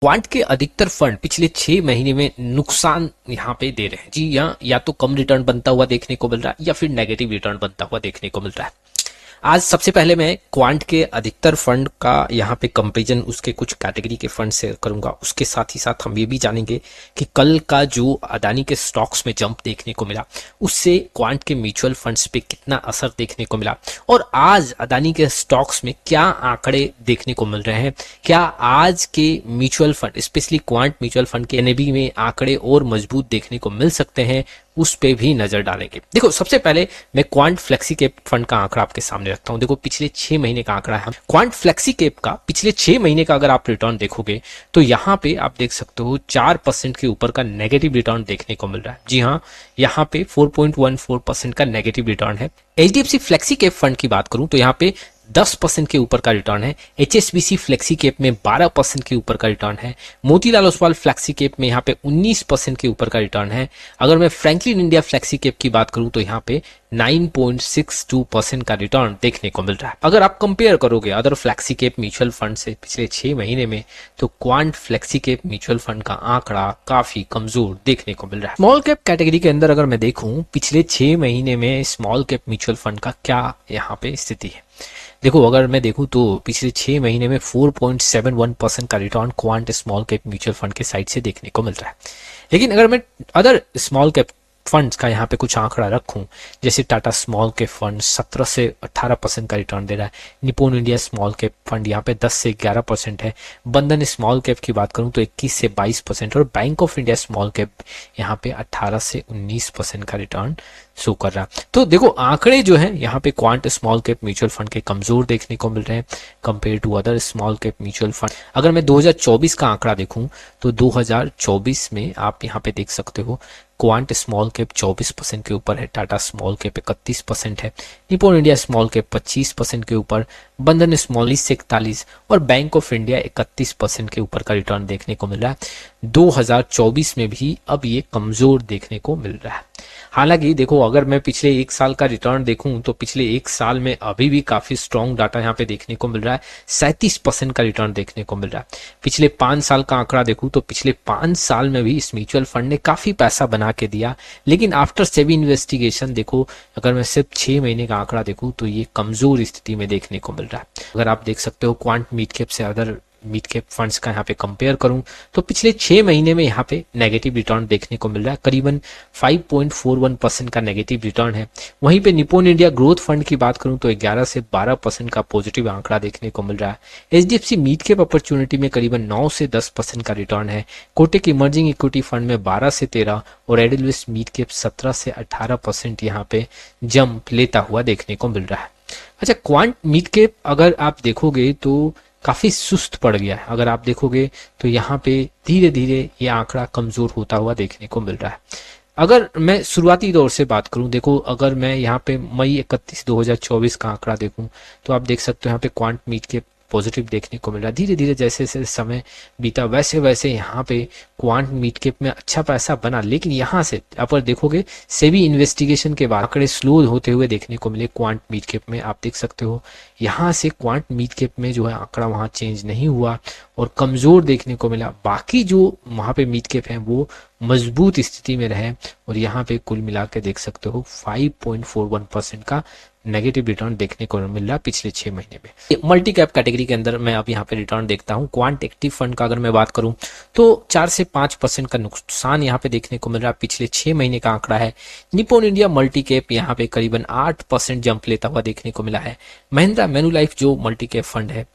Quant के अधिकतर fund पिछले 6 महीने में नुकसान यहाँ पे दे रहे हैं जी। या तो कम रिटर्न बनता हुआ देखने को मिल रहा है या फिर नेगेटिव रिटर्न बनता हुआ देखने को मिल रहा है। आज सबसे पहले मैं क्वांट के अधिकतर फंड का यहाँ पे कंपैरिजन उसके कुछ कैटेगरी के फंड से करूंगा। उसके साथ ही साथ हम ये भी जानेंगे कि कल का जो अदानी के स्टॉक्स में जंप देखने को मिला उससे क्वांट के म्यूचुअल फंड्स पे कितना असर देखने को मिला, और आज अदानी के स्टॉक्स में क्या आंकड़े देखने को मिल रहे हैं। क्या आज के mutual fund specially quant mutual fund के एनएबी में आंकड़े और मजबूत देखने को मिल सकते हैं, उस पे भी नजर डालेंगे। देखो सबसे पहले मैं क्वांट फ्लेक्सी कैप फंड का आंकड़ा आपके सामने रखता हूं। देखो पिछले 6 महीने का आंकड़ा है। क्वांट फ्लेक्सी कैप का पिछले 6 महीने का अगर आप रिटर्न देखोगे तो यहाँ पे आप देख सकते हो 4% के ऊपर का नेगेटिव रिटर्न देखने को मिल रहा है। जी हाँ, यहाँ पे 4.14% का नेगेटिव रिटर्न है। एचडीएफसी फ्लेक्सी कैप फंड की बात करूं तो यहाँ पे 10% के ऊपर का रिटर्न है। एचएसबीसी फ्लेक्सी कैप में 12% के ऊपर का रिटर्न है। मोतीलाल ओसवाल फ्लेक्सी कैप में यहाँ पे 19% के ऊपर का रिटर्न है। अगर मैं फ्रैंकलिन इंडिया फ्लेक्सी कैप की बात करूं तो यहाँ पे 9.62% का रिटर्न देखने को मिल रहा है। अगर आप कंपेयर करोगे other flexi cap mutual fund से पिछले 6 महीने में तो quant flexi cap mutual fund का आंकड़ा काफी कमजोर देखने को मिल रहा है। स्मॉल कैप कैटेगरी के अंदर अगर मैं देखूं पिछले 6 महीने में स्मॉल कैप म्यूचुअल फंड का क्या यहाँ पे स्थिति है। देखो अगर मैं देखूं तो पिछले 6 महीने में 4.71% का return quant small cap mutual fund के साइड से देखने को मिल रहा है। लेकिन अगर मैं अदर स्मॉल कैप फंड्स का यहाँ पे कुछ आंकड़ा रखूं, जैसे टाटा स्मॉल कैप फंड 17 से 18% का रिटर्न दे रहा है। Nippon India small cap fund यहाँ पे 10 से 11% है। बंधन स्मॉल कैप की बात करूं तो 21 से 22%, और bank of India small cap यहाँ पे 18 से 19% का रिटर्न शो कर रहा है। तो देखो आंकड़े जो है यहाँ पे Quant small cap mutual fund के कमजोर देखने को मिल रहे हैं compare to other small cap mutual fund. अगर मैं 2024 का आंकड़ा देखूं तो 2024 में आप यहाँ पे देख सकते हो क्वांट स्मॉल कैप 24% के ऊपर है, टाटा स्मॉल कैप 31% है, निपोन इंडिया स्मॉल कैप 25% के ऊपर, बंधन स्मॉल से 41 और बैंक ऑफ इंडिया 31% के ऊपर का रिटर्न देखने को मिल रहा है। 2024 में भी अब ये कमजोर देखने को मिल रहा है। हालांकि देखो अगर मैं पिछले 1 साल का रिटर्न देखूं तो पिछले 1 साल में अभी भी काफी स्ट्रॉन्ग डाटा यहाँ पे देखने को मिल रहा है। 37% का रिटर्न देखने को मिल रहा है। पिछले 5 साल का आंकड़ा देखूं तो पिछले 5 साल में भी इस म्यूचुअल फंड ने काफी पैसा बना के दिया, लेकिन आफ्टर सेबी इन्वेस्टिगेशन देखो अगर मैं सिर्फ 6 महीने का आंकड़ा देखूं तो ये कमजोर स्थिति में देखने को मिल रहा है। अगर आप देख सकते हो क्वांट मिड कैप से अदर मिड कैप फंड्स का यहाँ पे कंपेयर करूं तो पिछले 6 महीने में यहाँ पे नेगेटिव रिटर्न देखने को मिल रहा है। करीबन 5.41% का नेगेटिव रिटर्न है। वहीं पे निपोन इंडिया ग्रोथ फंड की बात करूं तो 11 से 12% का पॉजिटिव आंकड़ा देखने को मिल रहा है। एचडीएफसी मिड कैप अपॉर्चुनिटी में करीबन 9 से 10% का रिटर्न है। कोटक इमर्जिंग इक्विटी फंड में 12 से 13 और एडिलवेस्ट मिड कैप 17 से 18% यहाँ पे जंप लेता हुआ देखने को मिल रहा है। अच्छा, क्वांट मिड कैप अगर आप देखोगे तो काफी सुस्त पड़ गया है। अगर आप देखोगे तो यहाँ पे धीरे धीरे ये आंकड़ा कमजोर होता हुआ देखने को मिल रहा है। अगर मैं शुरुआती दौर से बात करूं, देखो अगर मैं यहाँ पे मई 31 2024 का आंकड़ा देखूं तो आप देख सकते हो यहाँ पे क्वांट मिड कैप पॉजिटिव देखने को मिल रहा है। धीरे धीरे जैसे जैसे समय बीता वैसे वैसे यहाँ पे क्वांट मिड कैप में अच्छा पैसा बना, लेकिन यहाँ से अगर देखोगे सेबी इन्वेस्टिगेशन के बाद आंकड़े स्लो होते हुए देखने को मिले क्वांट मिड कैप में। आप देख सकते हो यहाँ से क्वांट मिड कैप में जो है आंकड़ा वहाँ चेंज नहीं हुआ और कमजोर देखने को मिला। बाकी जो वहाँ पे मिड कैप है वो मजबूत स्थिति में रहे और यहाँ पे कुल मिला के देख सकते हो 5.41% का नेगेटिव रिटर्न देखने को मिल रहा है पिछले 6 महीने में। मल्टी कैप कैटेगरी के अंदर मैं अब यहाँ पे रिटर्न देखता हूँ। क्वांट एक्टिव फंड का अगर मैं बात करूँ तो 4 से 5% का नुकसान यहाँ पे देखने को मिल रहा है। पिछले 6 महीने का आंकड़ा है। निपोन इंडिया मल्टी कैप यहाँ पे करीबन 8% जंप लेता हुआ देखने को मिला है। महिंद्रा मैन्युलाइफ जो मल्टी कैप फंड है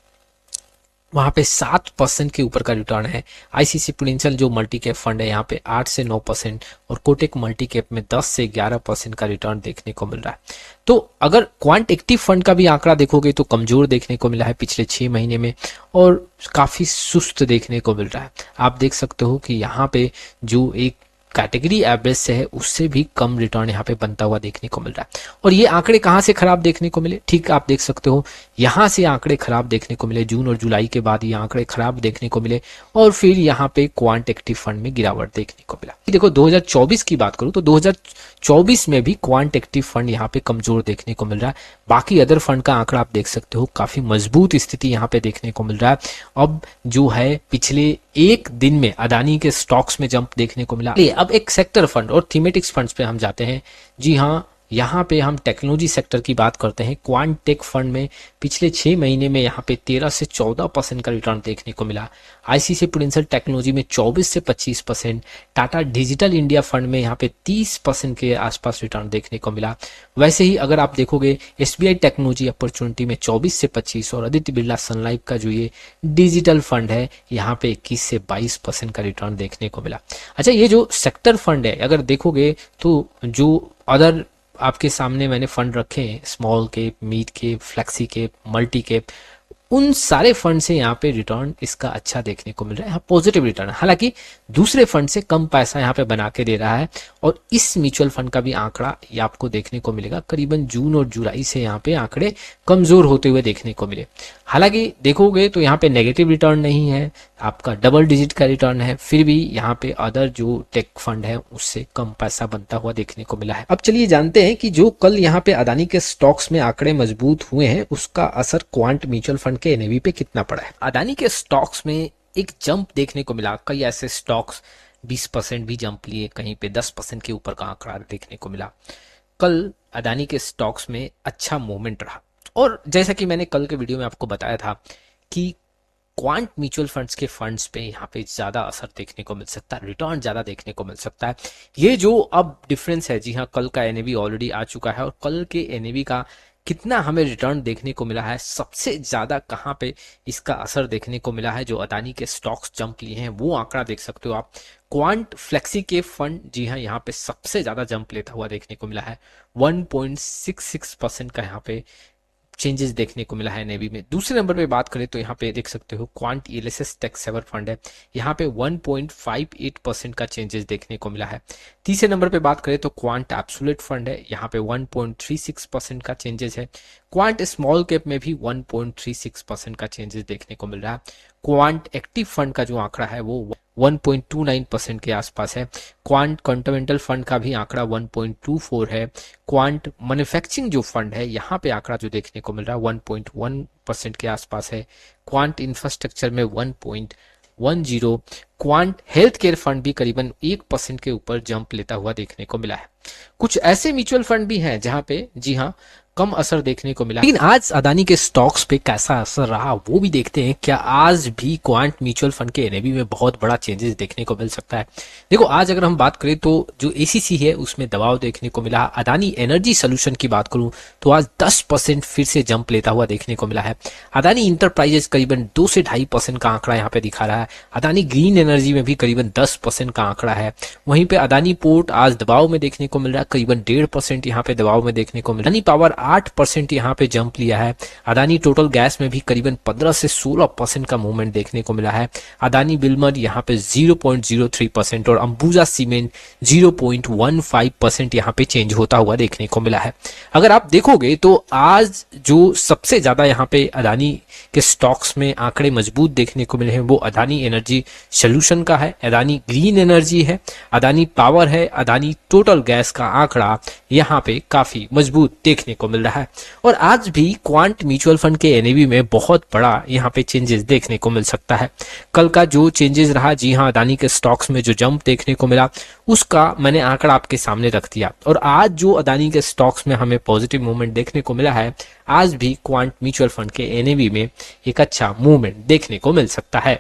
वहां पे 7% के ऊपर का रिटर्न है। आईसीसी प्रूडेंशियल जो मल्टी कैप फंड है यहाँ पे 8 से 9% और कोटक मल्टी कैप में 10 से 11% का रिटर्न देखने को मिल रहा है। तो अगर क्वांट एक्टिव फंड का भी आंकड़ा देखोगे तो कमजोर देखने को मिला है पिछले 6 महीने में और काफी सुस्त देखने को मिल रहा है। आप देख सकते हो कि यहाँ पे जो एक कैटेगरी एवरेज से है उससे भी कम रिटर्न यहाँ पे बनता हुआ देखने को मिल रहा है। और ये आंकड़े कहाँ से खराब देखने को मिले, ठीक आप देख सकते हो यहाँ से आंकड़े खराब देखने को मिले, जून और जुलाई के बाद ये आंकड़े खराब देखने को मिले और फिर यहाँ पे क्वांट एक्टिव फंड में गिरावट देखने को मिला। देखो 2024 की बात करूं तो 2024 में भी क्वांट एक्टिव फंड यहाँ पे कमजोर देखने को मिल रहा है। बाकी अदर फंड का आंकड़ा आप देख सकते हो काफी मजबूत स्थिति यहाँ पे देखने को मिल रहा है। अब जो है पिछले एक दिन में अदानी के स्टॉक्स में जंप देखने को मिला। अब एक सेक्टर फंड और थीमेटिक्स फंड्स पे हम जाते हैं। जी हाँ, यहाँ पे हम टेक्नोलॉजी सेक्टर की बात करते हैं। क्वांट टेक फंड में पिछले 6 महीने में यहाँ पे 13 से 14% का रिटर्न देखने को मिला। आईसीआईसीआई प्रूडेंशियल टेक्नोलॉजी में 24 से 25%, टाटा डिजिटल इंडिया फंड में यहाँ पे 30% के आसपास रिटर्न देखने को मिला। वैसे ही अगर आप देखोगे एसबीआई टेक्नोलॉजी अपॉर्चुनिटी में 24 से 25 और आदित्य बिरला सन लाइफ का जो ये डिजिटल फंड है यहाँ पे 21 से 22% का रिटर्न देखने को मिला। अच्छा, ये जो सेक्टर फंड है अगर देखोगे तो जो अदर आपके सामने मैंने फंड रखे हैं, small cap, mid cap, flexi cap, multi cap, उन सारे फंड से यहाँ पे रिटर्न इसका अच्छा देखने को मिल रहा है, पॉजिटिव रिटर्न। हालांकि दूसरे फंड से कम पैसा यहाँ पे बना के दे रहा है और इस म्यूचुअल फंड का भी आंकड़ा ये आपको देखने को मिलेगा करीबन जून और जुलाई से यहाँ पे आंकड़े कमजोर होते हुए देखने को मिले। हालांकि देखोगे तो यहाँ पे नेगेटिव रिटर्न नहीं है, आपका डबल डिजिट का रिटर्न है, फिर भी यहाँ पे अदर जो टेक फंड है उससे कम पैसा बनता हुआ देखने को मिला है। अब चलिए जानते हैं कि जो कल यहाँ पे अदानी के स्टॉक्स में आंकड़े मजबूत हुए हैं उसका असर क्वांट म्यूचुअल फंड के एनएवी पे कितना पड़ा है। अदानी के स्टॉक्स में एक जंप देखने को मिला। कई ऐसे स्टॉक्स 20% भी जंप लिए, कहीं पे 10% के ऊपर का आंकड़ा देखने को मिला। कल अदानी के स्टॉक्स में अच्छा मूवमेंट रहा और जैसा कि मैंने कल के वीडियो में आपको बताया था कि क्वांट म्यूचुअल फंड्स के फंड्स पे यहाँ पे ज्यादा असर देखने को मिल सकता है, रिटर्न ज्यादा देखने को मिल सकता है। ये जो अब डिफरेंस है, जी हाँ, कल का एनएवी ऑलरेडी आ चुका है और कल के एनएवी का कितना हमें रिटर्न देखने को मिला है, सबसे ज्यादा कहाँ पे इसका असर देखने को मिला है, जो अदानी के स्टॉक्स जंप लिए हैं वो आंकड़ा देख सकते हो आप। क्वांट फ्लेक्सी के फंड, जी हाँ, यहाँ पे सबसे ज्यादा जंप लेता हुआ देखने को मिला है। 1.66% का यहाँ पे चेंजेस देखने को मिला है नेवी में। दूसरे नंबर पे बात करें तो यहाँ पे देख सकते हो Quant ELSS tax saver fund है, यहाँ पे 1.58% का चेंजेस देखने को मिला है। तीसरे नंबर पे बात करें तो क्वांट एब्सोल्यूट फंड है, यहाँ पे 1.36% का चेंजेस है। क्वांट स्मॉल कैप में भी 1.36% का चेंजेस देखने को मिल रहा है। क्वांट एक्टिव फंड का जो आंकड़ा है वो 1.29% के आसपास है। क्वांट कॉन्टिनेंटल फंड का भी आंकड़ा 1.24 है। क्वांट मैन्युफैक्चरिंग जो फंड है यहाँ पे आंकड़ा जो देखने को मिल रहा है 1.1% के आसपास है। क्वांट इंफ्रास्ट्रक्चर में 1.10। क्वांट हेल्थ केयर फंड भी करीबन 1% के ऊपर जंप लेता हुआ देखने को मिला है। कुछ ऐसे म्यूचुअल फंड भी हैं जहां पे, जी हाँ, कम असर देखने को मिला। लेकिन आज अदानी के स्टॉक्स पे कैसा असर रहा वो भी देखते हैं। क्या आज भी क्वांट म्यूचुअल फंड के एनएवी में बहुत बड़ा चेंजेस देखने को मिल सकता है। देखो, आज अगर हम बात करें तो जो एसीसी है उसमें दबाव देखने को मिला। अदानी एनर्जी सोल्यूशन की बात करूं तो आज 10% फिर से जंप लेता हुआ देखने को मिला है। अदानी इंटरप्राइजेस करीबन 2 से 2.5% का आंकड़ा यहाँ पे दिखा रहा है। अदानी ग्रीन एनर्जी में भी करीबन 10% का आंकड़ा है। वहीं पे अदानी पोर्ट आज दबाव में देखने को मिल रहा है, करीबन 1.5% यहाँ पे दबाव में देखने को मिल रहा है। अदानी पावर 8% यहाँ पे जंप लिया है। अदानी टोटल गैस में भी करीबन 15 से 16% का मूवमेंट देखने को मिला है। अदानी बिल्मर यहाँ पे 0.03% और अंबुजा सीमेंट 0.15% यहाँ पे चेंज होता हुआ देखने को मिला है। अगर आप देखोगे तो आज जो सबसे ज्यादा यहाँ पे अदानी के स्टॉक्स में आंकड़े मजबूत देखने को मिले हैं वो अदानी एनर्जी सोल्यूशन का है, अदानी ग्रीन एनर्जी है, अदानी पावर है, अदानी टोटल गैस का आंकड़ा यहाँ पे काफी मजबूत देखने को मिल रहा है। और आज भी क्वांट म्यूचुअल फंड के एनएवी में बहुत बड़ा यहाँ पे चेंजेस देखने को मिल सकता है। कल का जो चेंजेस रहा, जी हाँ, अदानी के स्टॉक्स में जो जंप देखने को मिला उसका मैंने आंकड़ा आपके सामने रख दिया। और आज जो अदानी के स्टॉक्स में हमें पॉजिटिव मूवमेंट देखने को मिला है, आज भी क्वांट म्यूचुअल फंड के एनएवी में एक अच्छा मूवमेंट देखने को मिल सकता है।